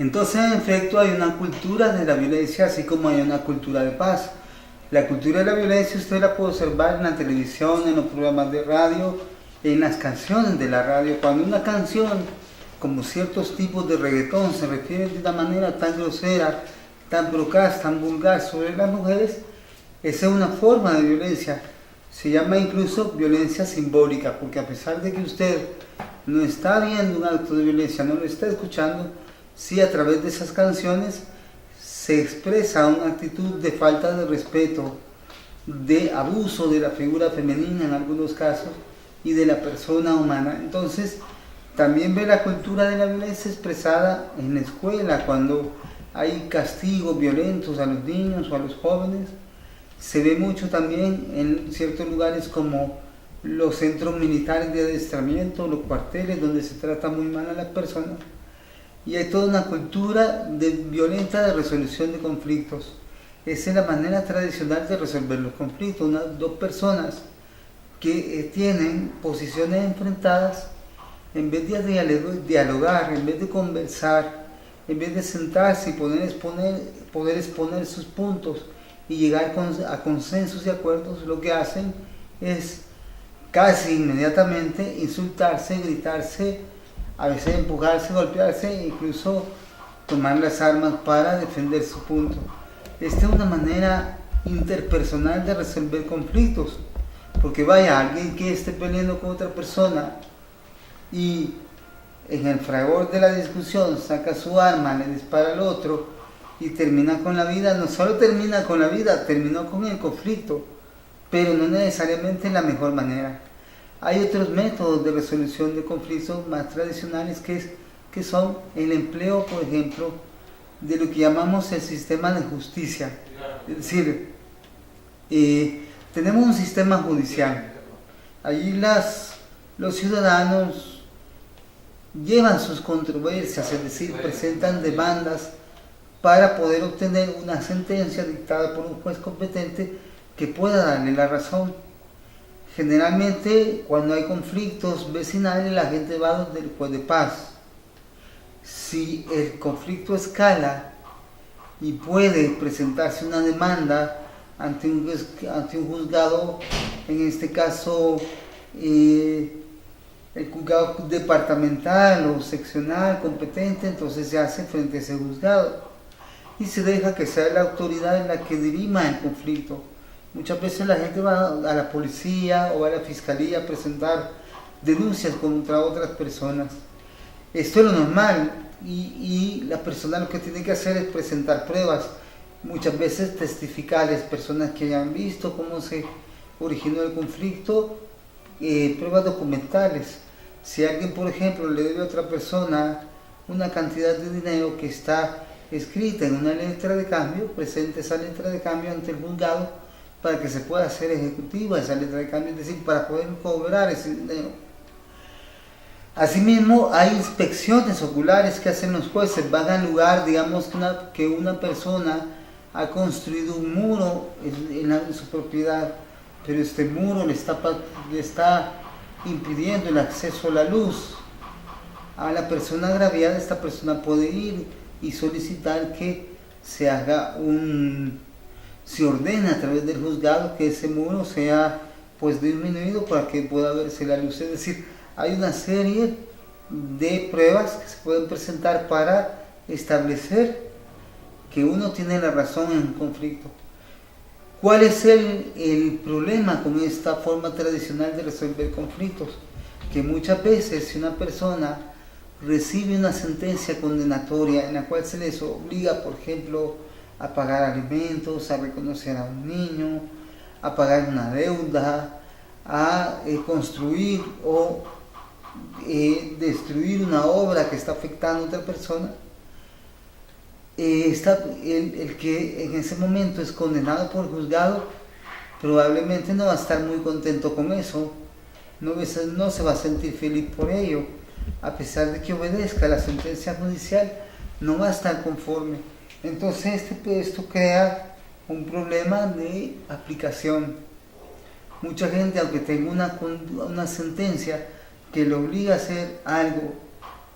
Entonces, en efecto, hay una cultura de la violencia, así como hay una cultura de paz. La cultura de la violencia usted la puede observar en la televisión, en los programas de radio, en las canciones de la radio. Cuando una canción, como ciertos tipos de reggaetón, se refiere de una manera tan grosera, tan procaz, tan vulgar sobre las mujeres, esa es una forma de violencia. Se llama incluso violencia simbólica, porque a pesar de que usted no está viendo un acto de violencia, no lo está escuchando, sí a través de esas canciones se expresa una actitud de falta de respeto, de abuso de la figura femenina en algunos casos y de la persona humana. Entonces, también ve la cultura de la violencia expresada en la escuela, cuando hay castigos violentos a los niños o a los jóvenes. Se ve mucho también en ciertos lugares como los centros militares de adiestramiento, los cuarteles donde se trata muy mal a las personas. Y hay toda una cultura violenta de resolución de conflictos. Esa es la manera tradicional de resolver los conflictos. Dos personas que tienen posiciones enfrentadas, en vez de dialogar, en vez de conversar, en vez de sentarse y poder exponer sus puntos y llegar a consensos y acuerdos, lo que hacen es casi inmediatamente insultarse, gritarse, a veces empujarse, golpearse e incluso tomar las armas para defender su punto. Esta es una manera interpersonal de resolver conflictos, porque vaya, alguien que esté peleando con otra persona y en el fragor de la discusión saca su arma, le dispara al otro y termina con la vida. No solo termina con la vida, terminó con el conflicto, pero no necesariamente en la mejor manera. Hay otros métodos de resolución de conflictos más tradicionales que son el empleo, por ejemplo, de lo que llamamos el sistema de justicia. Es decir, tenemos un sistema judicial. Allí los ciudadanos llevan sus controversias, es decir, presentan demandas para poder obtener una sentencia dictada por un juez competente que pueda darle la razón. Generalmente, cuando hay conflictos vecinales, la gente va donde el juez de paz. Si el conflicto escala y puede presentarse una demanda ante un juzgado, en este caso el juzgado departamental o seccional competente, entonces se hace frente a ese juzgado y se deja que sea la autoridad en la que dirima el conflicto. Muchas veces la gente va a la policía o a la fiscalía a presentar denuncias contra otras personas. Esto es lo normal y la persona lo que tiene que hacer es presentar pruebas, muchas veces testificales, personas que hayan visto cómo se originó el conflicto, pruebas documentales. Si alguien, por ejemplo, le debe a otra persona una cantidad de dinero que está escrita en una letra de cambio, presente esa letra de cambio ante el juzgado para que se pueda hacer ejecutiva esa letra de cambio, es decir, para poder cobrar ese dinero. Asimismo, hay inspecciones oculares que hacen los jueces. Van al lugar, digamos que una persona ha construido un muro en su propiedad, pero este muro le está impidiendo el acceso a la luz. A la persona agraviada, esta persona puede ir y solicitar que se ordene a través del juzgado que ese muro sea pues disminuido para que pueda verse la luz. Es decir, hay una serie de pruebas que se pueden presentar para establecer que uno tiene la razón en un conflicto. ¿Cuál es el problema con esta forma tradicional de resolver conflictos? Que muchas veces si una persona recibe una sentencia condenatoria en la cual se les obliga, por ejemplo, a pagar alimentos, a reconocer a un niño, a pagar una deuda, a construir o destruir una obra que está afectando a otra persona, el que en ese momento es condenado por el juzgado probablemente no va a estar muy contento con eso, no se va a sentir feliz por ello, a pesar de que obedezca la sentencia judicial, no va a estar conforme. Entonces esto crea un problema de aplicación. Mucha gente, aunque tenga una sentencia que lo obliga a hacer algo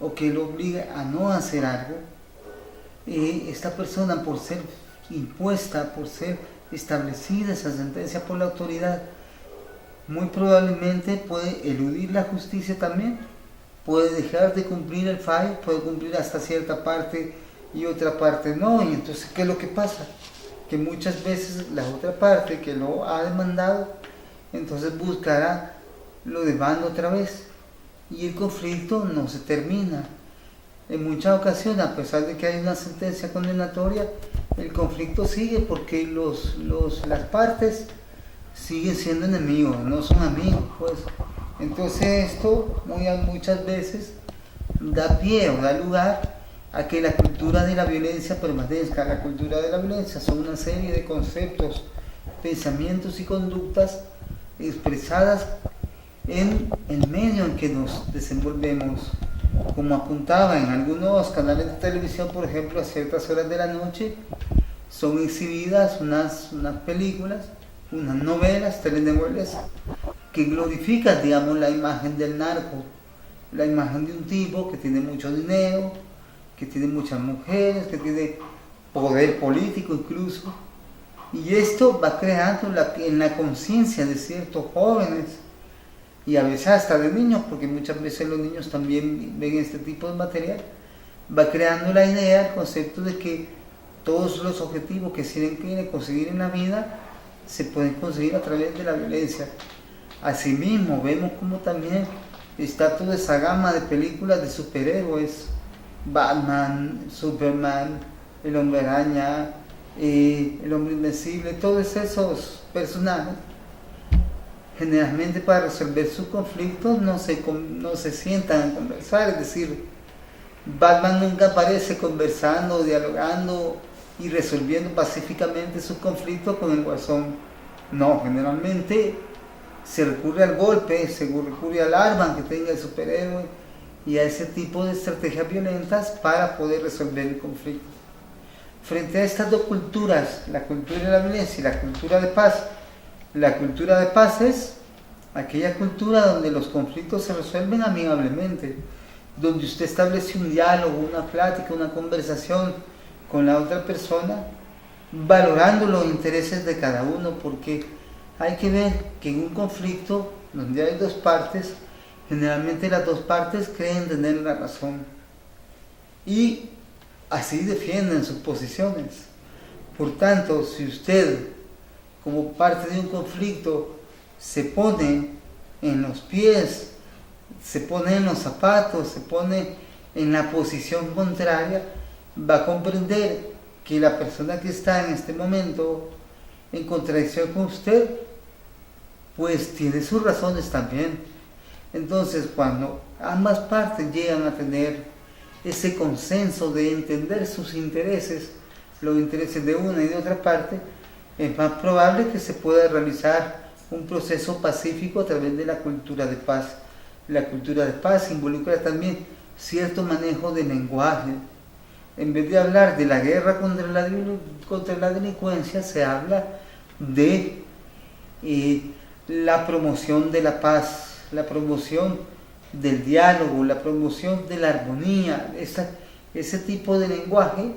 o que lo obliga a no hacer algo, esta persona, por ser impuesta, por ser establecida esa sentencia por la autoridad, muy probablemente puede eludir la justicia también, puede dejar de cumplir el fallo, puede cumplir hasta cierta parte y otra parte no. Y entonces, ¿qué es lo que pasa? Que muchas veces la otra parte que lo ha demandado, entonces buscará lo demanda otra vez y el conflicto no se termina. En muchas ocasiones, a pesar de que hay una sentencia condenatoria, el conflicto sigue porque las partes siguen siendo enemigos, no son amigos, pues. Entonces esto muchas veces da pie o da lugar a que la cultura de la violencia permanezca. La cultura de la violencia son una serie de conceptos, pensamientos y conductas expresadas en el medio en que nos desenvolvemos. Como apuntaba en algunos canales de televisión, por ejemplo, a ciertas horas de la noche, son exhibidas unas películas, unas novelas, telenovelas, que glorifican, digamos, la imagen del narco, la imagen de un tipo que tiene mucho dinero, que tiene muchas mujeres, que tiene poder político incluso. Y esto va creando en la conciencia de ciertos jóvenes, y a veces hasta de niños, porque muchas veces los niños también ven este tipo de material, va creando la idea, el concepto de que todos los objetivos que se quieren conseguir en la vida se pueden conseguir a través de la violencia. Asimismo, vemos como también está toda esa gama de películas de superhéroes, Batman, Superman, el Hombre Araña, el Hombre Invencible, todos esos personajes, generalmente para resolver sus conflictos no se sientan a conversar, es decir, Batman nunca aparece conversando, dialogando y resolviendo pacíficamente sus conflictos con el Guasón. No, generalmente se recurre al golpe, se recurre al arma que tenga el superhéroe y a ese tipo de estrategias violentas para poder resolver el conflicto. Frente a estas dos culturas, la cultura de la violencia y la cultura de paz, la cultura de paz es aquella cultura donde los conflictos se resuelven amigablemente, donde usted establece un diálogo, una plática, una conversación con la otra persona, valorando los intereses de cada uno, porque hay que ver que en un conflicto donde hay dos partes, generalmente las dos partes creen tener la razón y así defienden sus posiciones. Por tanto, si usted, como parte de un conflicto, se pone en los pies, se pone en los zapatos, se pone en la posición contraria, va a comprender que la persona que está en este momento en contradicción con usted, pues tiene sus razones también. Entonces, cuando ambas partes llegan a tener ese consenso de entender sus intereses, los intereses de una y de otra parte, es más probable que se pueda realizar un proceso pacífico a través de la cultura de paz. La cultura de paz involucra también cierto manejo de lenguaje. En vez de hablar de la guerra contra la delincuencia, se habla de la promoción de la paz, la promoción del diálogo, la promoción de la armonía. Ese tipo de lenguaje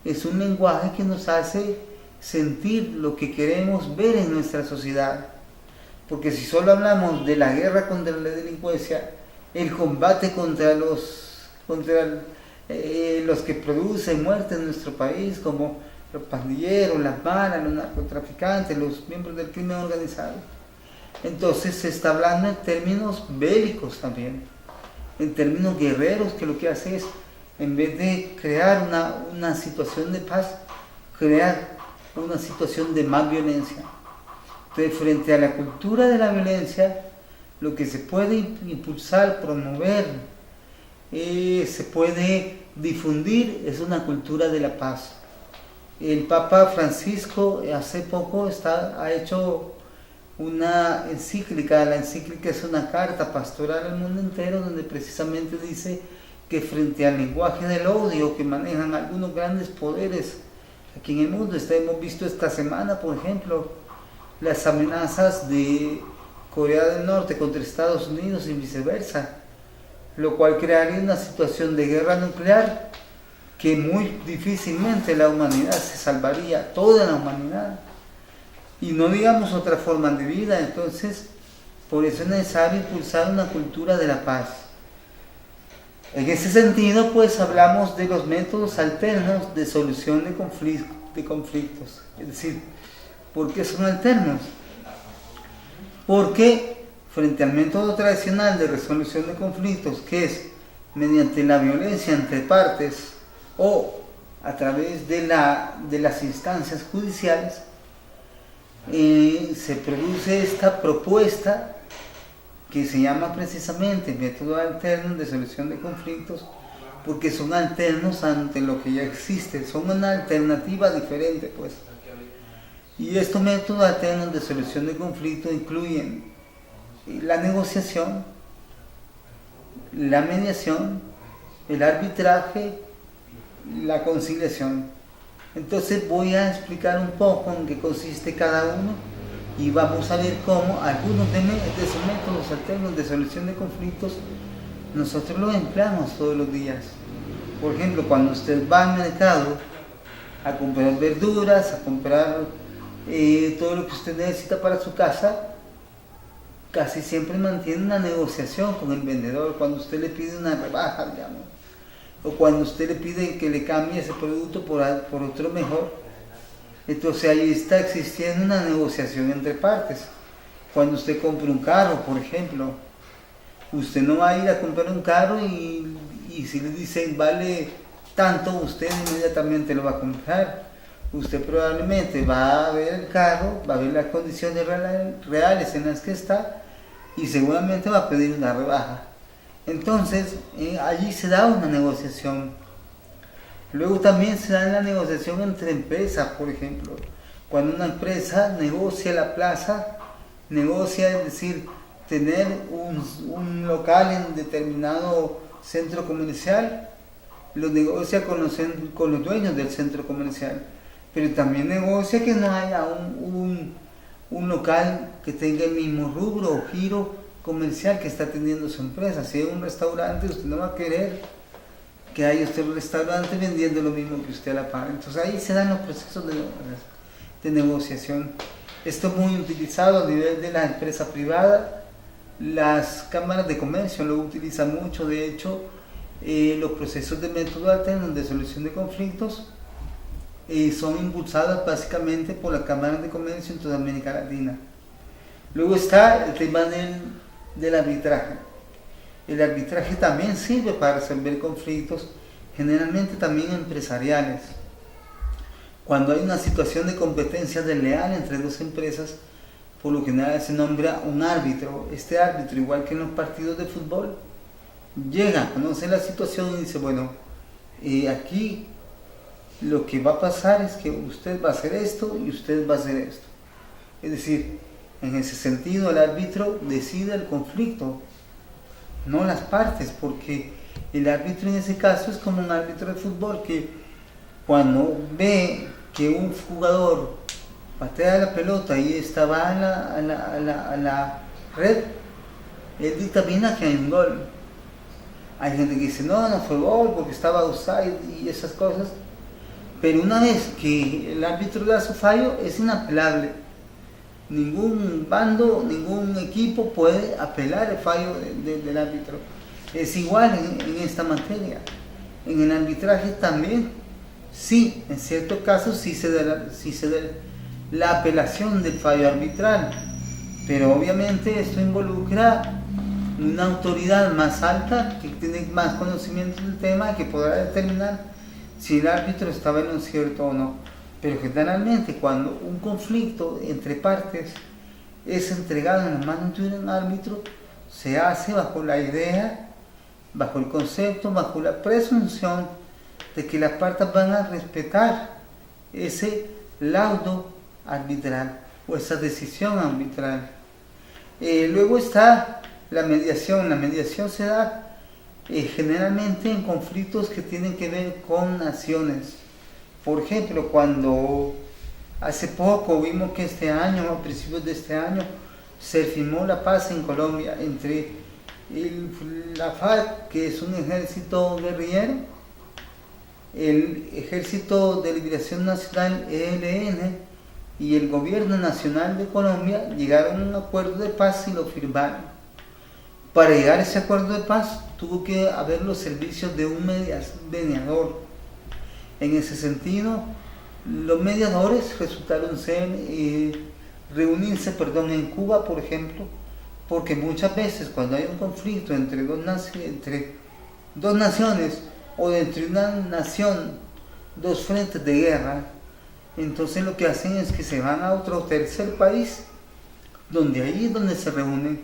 es un lenguaje que nos hace sentir lo que queremos ver en nuestra sociedad. Porque si solo hablamos de la guerra contra la delincuencia, el combate contra los que producen muerte en nuestro país, como los pandilleros, las maras, los narcotraficantes, los miembros del crimen organizado, entonces se está hablando en términos bélicos también, en términos guerreros, que lo que hace es, en vez de crear una situación de paz, crear una situación de más violencia. Entonces, frente a la cultura de la violencia, lo que se puede impulsar, promover, se puede difundir es una cultura de la paz. El Papa Francisco hace poco ha hecho una encíclica. La encíclica es una carta pastoral al mundo entero donde precisamente dice que frente al lenguaje del odio que manejan algunos grandes poderes aquí en el mundo, hemos visto esta semana, por ejemplo, las amenazas de Corea del Norte contra Estados Unidos y viceversa, lo cual crearía una situación de guerra nuclear que muy difícilmente la humanidad se salvaría, toda la humanidad, y no digamos otra forma de vida. Entonces, por eso es necesario impulsar una cultura de la paz. En ese sentido, pues hablamos de los métodos alternos de solución de conflictos. Es decir, ¿por qué son alternos? Porque frente al método tradicional de resolución de conflictos, que es mediante la violencia entre partes o a través de las instancias judiciales, se produce esta propuesta que se llama precisamente método alterno de solución de conflictos, porque son alternos ante lo que ya existe, son una alternativa diferente, pues. Y estos métodos alternos de solución de conflictos incluyen la negociación, la mediación, el arbitraje, la conciliación. Entonces voy a explicar un poco en qué consiste cada uno y vamos a ver cómo algunos de esos métodos alternos de solución de conflictos nosotros los empleamos todos los días. Por ejemplo, cuando usted va al mercado a comprar verduras, a comprar todo lo que usted necesita para su casa, casi siempre mantiene una negociación con el vendedor. Cuando usted le pide una rebaja, digamos, o cuando usted le pide que le cambie ese producto por otro mejor, entonces ahí está existiendo una negociación entre partes. Cuando usted compra un carro, por ejemplo, usted no va a ir a comprar un carro y si le dicen vale tanto, usted inmediatamente lo va a comprar. Usted probablemente va a ver el carro, va a ver las condiciones reales en las que está y seguramente va a pedir una rebaja. Entonces, allí se da una negociación. Luego también se da la negociación entre empresas, por ejemplo. Cuando una empresa negocia la plaza, negocia, es decir, tener un local en determinado centro comercial, lo negocia con los dueños del centro comercial. Pero también negocia que no haya un local que tenga el mismo rubro o giro comercial que está teniendo su empresa. Si es un restaurante, usted no va a querer que haya usted un restaurante vendiendo lo mismo que usted a la par. Entonces ahí se dan los procesos de negociación. Esto es muy utilizado a nivel de la empresa privada. Las cámaras de comercio lo utilizan mucho. De hecho, los procesos de método alterno de solución de conflictos son impulsados básicamente por las cámaras de comercio en toda América Latina. Luego está el tema del arbitraje. El arbitraje también sirve para resolver conflictos, generalmente también empresariales. Cuando hay una situación de competencia desleal entre dos empresas, por lo general se nombra un árbitro. Este árbitro, igual que en los partidos de fútbol, llega, conoce la situación y dice, bueno, aquí lo que va a pasar es que usted va a hacer esto y usted va a hacer esto. Es decir, en ese sentido el árbitro decide el conflicto, no las partes, porque el árbitro en ese caso es como un árbitro de fútbol que cuando ve que un jugador patea la pelota y esta va a la red, él dictamina que hay un gol. Hay gente que dice, no fue gol porque estaba offside y esas cosas, pero una vez que el árbitro da su fallo es inapelable. Ningún bando, ningún equipo puede apelar el fallo del árbitro. Es igual en esta materia. En el arbitraje también, sí, en ciertos casos sí se da la apelación del fallo arbitral, pero obviamente esto involucra una autoridad más alta que tiene más conocimiento del tema y que podrá determinar si el árbitro estaba en lo cierto o no. Pero generalmente cuando un conflicto entre partes es entregado en las manos de un árbitro, se hace bajo la idea, bajo el concepto, bajo la presunción de que las partes van a respetar ese laudo arbitral o esa decisión arbitral. Luego está la mediación. La mediación se da generalmente en conflictos que tienen que ver con naciones. Por ejemplo, cuando hace poco vimos que este año, a principios de este año, se firmó la paz en Colombia entre la FARC, que es un ejército guerrillero, el Ejército de Liberación Nacional, ELN, y el Gobierno Nacional de Colombia llegaron a un acuerdo de paz y lo firmaron. Para llegar a ese acuerdo de paz tuvo que haber los servicios de un mediador. En ese sentido, los mediadores resultaron ser reunirse en Cuba, por ejemplo, porque muchas veces cuando hay un conflicto entre dos naciones o entre una nación, dos frentes de guerra, entonces lo que hacen es que se van a otro tercer país, donde ahí es donde se reúnen,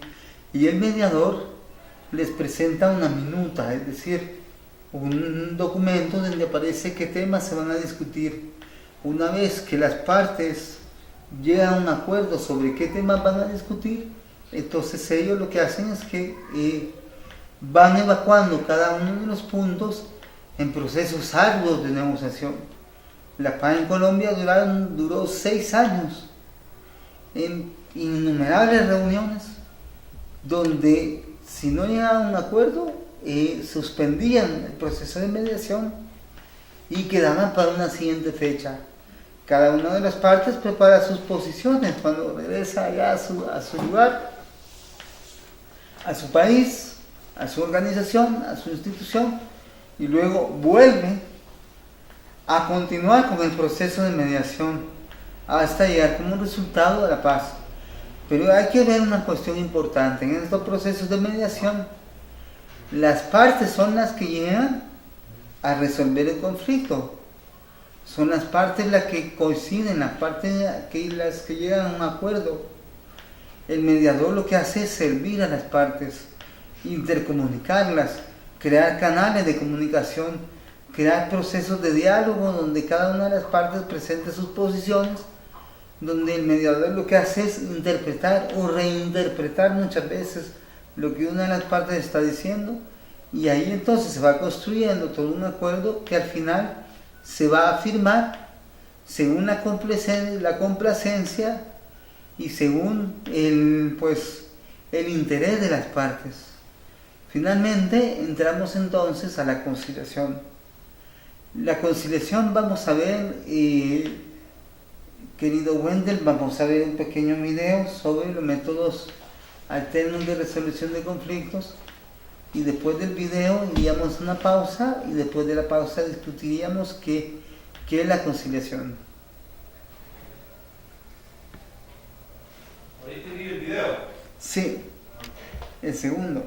y el mediador les presenta una minuta, es decir, un documento donde aparece qué temas se van a discutir. Una vez que las partes llegan a un acuerdo sobre qué temas van a discutir, entonces ellos lo que hacen es que van evacuando cada uno de los puntos en procesos arduos de negociación. La paz en Colombia duró 6 años, en innumerables reuniones, donde si no llegaban a un acuerdo, suspendían el proceso de mediación y quedaban para una siguiente fecha. Cada una de las partes prepara sus posiciones cuando regresa allá a su lugar, a su país, a su organización, a su institución, y luego vuelve a continuar con el proceso de mediación hasta llegar como resultado a la paz. Pero hay que ver una cuestión importante. En estos procesos de mediación, las partes son las que llegan a resolver el conflicto. Son las partes las que coinciden, las que llegan a un acuerdo. El mediador lo que hace es servir a las partes, intercomunicarlas, crear canales de comunicación, crear procesos de diálogo donde cada una de las partes presente sus posiciones, donde el mediador lo que hace es interpretar o reinterpretar muchas veces lo que una de las partes está diciendo, y ahí entonces se va construyendo todo un acuerdo que al final se va a firmar según la complacencia y según el interés de las partes. Finalmente entramos entonces a la conciliación. La conciliación, vamos a ver, querido Wendell, vamos a ver un pequeño video sobre los métodos alternos de resolución de conflictos, y después del video iríamos a una pausa, y después de la pausa discutiríamos qué es la conciliación. ¿Ahorita vi el video? Sí, el segundo.